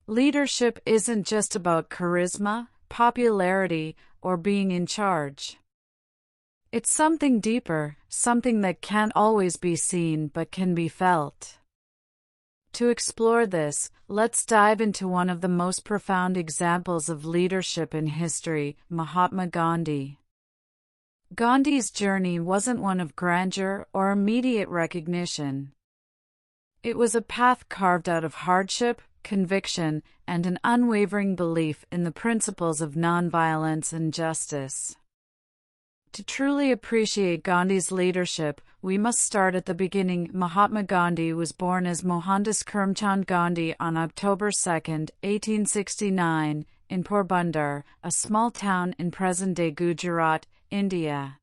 Leadership isn't just about charisma, popularity, or being in charge. It's something deeper, something that can't always be seen but can be felt. To explore this, let's dive into one of the most profound examples of leadership in history, Mahatma Gandhi. Gandhi's journey wasn't one of grandeur or immediate recognition. It was a path carved out of hardship, conviction, and an unwavering belief in the principles of nonviolence and justice. To truly appreciate Gandhi's leadership, we must start at the beginning. Mahatma Gandhi was born as Mohandas Karamchand Gandhi on October 2, 1869, in Porbandar, a small town in present-day Gujarat, India.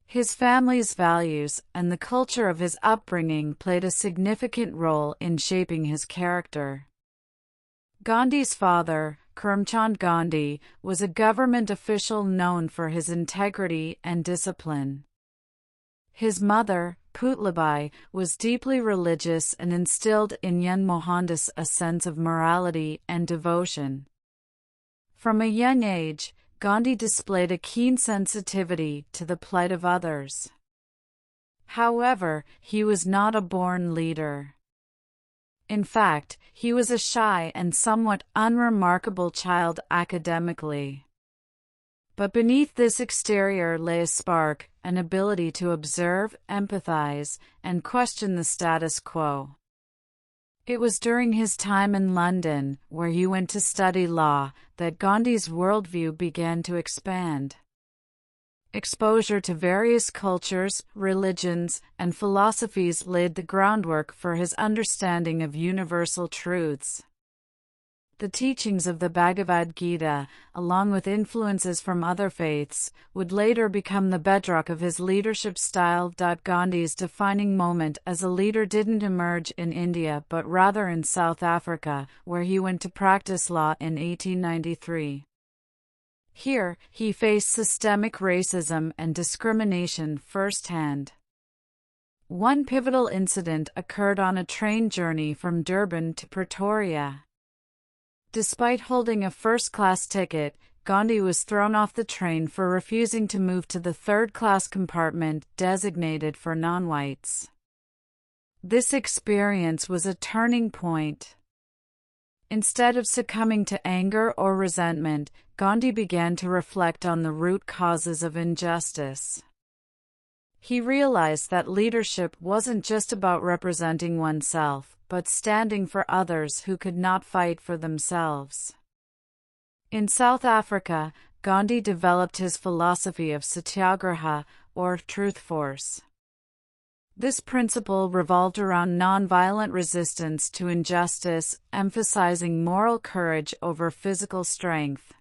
His family's values and the culture of his upbringing played a significant role in shaping his character. Gandhi's father, Karamchand Gandhi, was a government official known for his integrity and discipline. His mother, Putlabai, was deeply religious and instilled in young Mohandas a sense of morality and devotion. From a young age, Gandhi displayed a keen sensitivity to the plight of others. However, he was not a born leader. In fact, he was a shy and somewhat unremarkable child academically. But beneath this exterior lay a spark, an ability to observe, empathize, and question the status quo. It was during his time in London, where he went to study law, that Gandhi's worldview began to expand. Exposure to various cultures, religions, and philosophies laid the groundwork for his understanding of universal truths. The teachings of the Bhagavad Gita, along with influences from other faiths, would later become the bedrock of his leadership style. Gandhi's defining moment as a leader didn't emerge in India but rather in South Africa, where he went to practice law in 1893. Here, he faced systemic racism and discrimination firsthand. One pivotal incident occurred on a train journey from Durban to Pretoria. Despite holding a first-class ticket, Gandhi was thrown off the train for refusing to move to the third-class compartment designated for non-whites. This experience was a turning point. Instead of succumbing to anger or resentment, Gandhi began to reflect on the root causes of injustice. He realized that leadership wasn't just about representing oneself, but standing for others who could not fight for themselves. In South Africa, Gandhi developed his philosophy of satyagraha, or truth force. This principle revolved around nonviolent resistance to injustice, emphasizing moral courage over physical strength.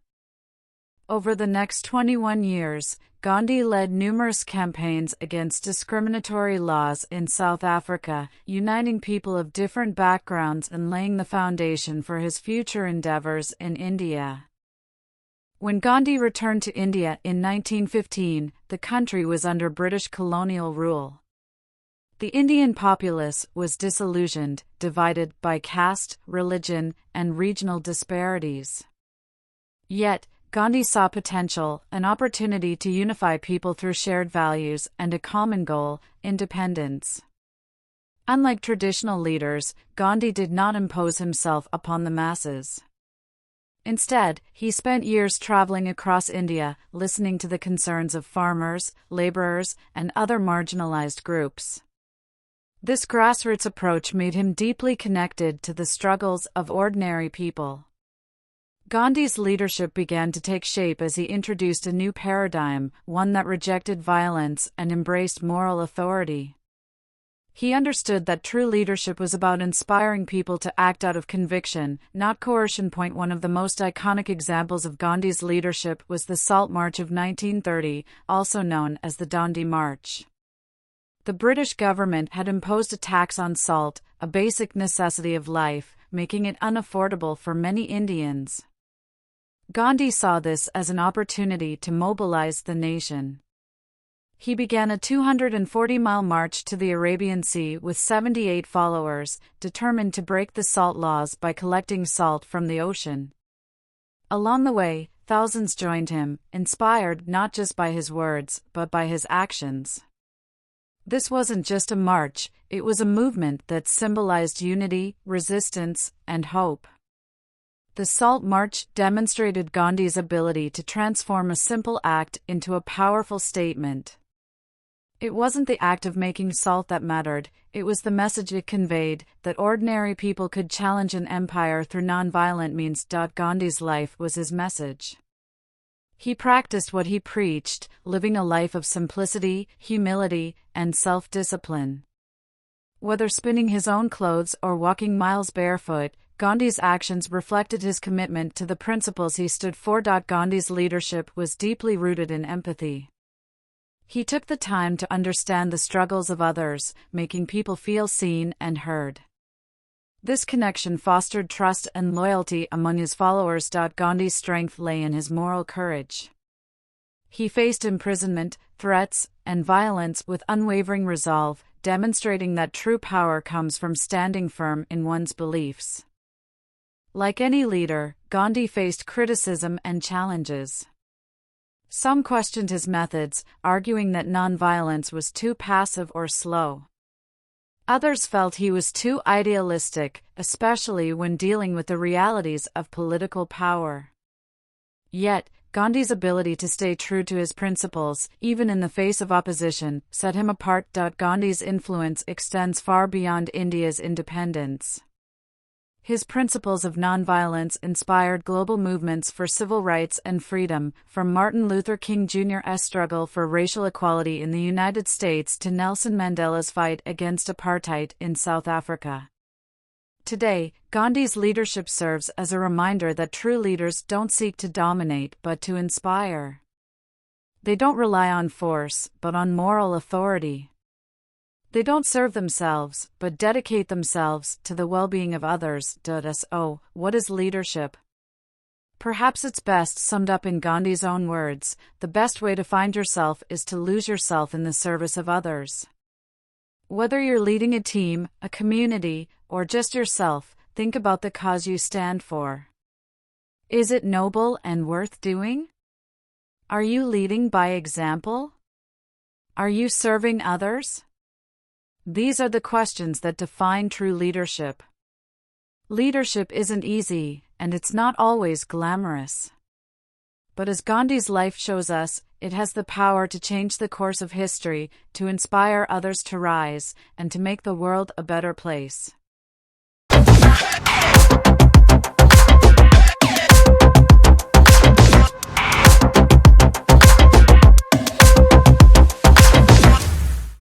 Over the next 21 years, Gandhi led numerous campaigns against discriminatory laws in South Africa, uniting people of different backgrounds and laying the foundation for his future endeavors in India. When Gandhi returned to India in 1915, the country was under British colonial rule. The Indian populace was disillusioned, divided by caste, religion, and regional disparities. Yet, Gandhi saw potential, an opportunity to unify people through shared values and a common goal, independence. Unlike traditional leaders, Gandhi did not impose himself upon the masses. Instead, he spent years traveling across India, listening to the concerns of farmers, laborers, and other marginalized groups. This grassroots approach made him deeply connected to the struggles of ordinary people. Gandhi's leadership began to take shape as he introduced a new paradigm, one that rejected violence and embraced moral authority. He understood that true leadership was about inspiring people to act out of conviction, not coercion. One of the most iconic examples of Gandhi's leadership was the Salt March of 1930, also known as the Dandi March. The British government had imposed a tax on salt, a basic necessity of life, making it unaffordable for many Indians. Gandhi saw this as an opportunity to mobilize the nation. He began a 240-mile march to the Arabian Sea with 78 followers, determined to break the salt laws by collecting salt from the ocean. Along the way, thousands joined him, inspired not just by his words, but by his actions. This wasn't just a march, it was a movement that symbolized unity, resistance, and hope. The Salt March demonstrated Gandhi's ability to transform a simple act into a powerful statement. It wasn't the act of making salt that mattered, it was the message it conveyed, that ordinary people could challenge an empire through nonviolent means. Gandhi's life was his message. He practiced what he preached, living a life of simplicity, humility, and self-discipline. Whether spinning his own clothes or walking miles barefoot, Gandhi's actions reflected his commitment to the principles he stood for. Gandhi's leadership was deeply rooted in empathy. He took the time to understand the struggles of others, making people feel seen and heard. This connection fostered trust and loyalty among his followers. Gandhi's strength lay in his moral courage. He faced imprisonment, threats, and violence with unwavering resolve, demonstrating that true power comes from standing firm in one's beliefs. Like any leader, Gandhi faced criticism and challenges. Some questioned his methods, arguing that nonviolence was too passive or slow. Others felt he was too idealistic, especially when dealing with the realities of political power. Yet, Gandhi's ability to stay true to his principles, even in the face of opposition, set him apart. Gandhi's influence extends far beyond India's independence. His principles of nonviolence inspired global movements for civil rights and freedom, from Martin Luther King Jr.'s struggle for racial equality in the United States to Nelson Mandela's fight against apartheid in South Africa. Today, Gandhi's leadership serves as a reminder that true leaders don't seek to dominate but to inspire. They don't rely on force, but on moral authority. They don't serve themselves, but dedicate themselves to the well-being of others. So, what is leadership? Perhaps it's best summed up in Gandhi's own words: the best way to find yourself is to lose yourself in the service of others. Whether you're leading a team, a community, or just yourself, think about the cause you stand for. Is it noble and worth doing? Are you leading by example? Are you serving others? These are the questions that define true leadership. Leadership isn't easy, and it's not always glamorous. But as Gandhi's life shows us, it has the power to change the course of history, to inspire others to rise, and to make the world a better place.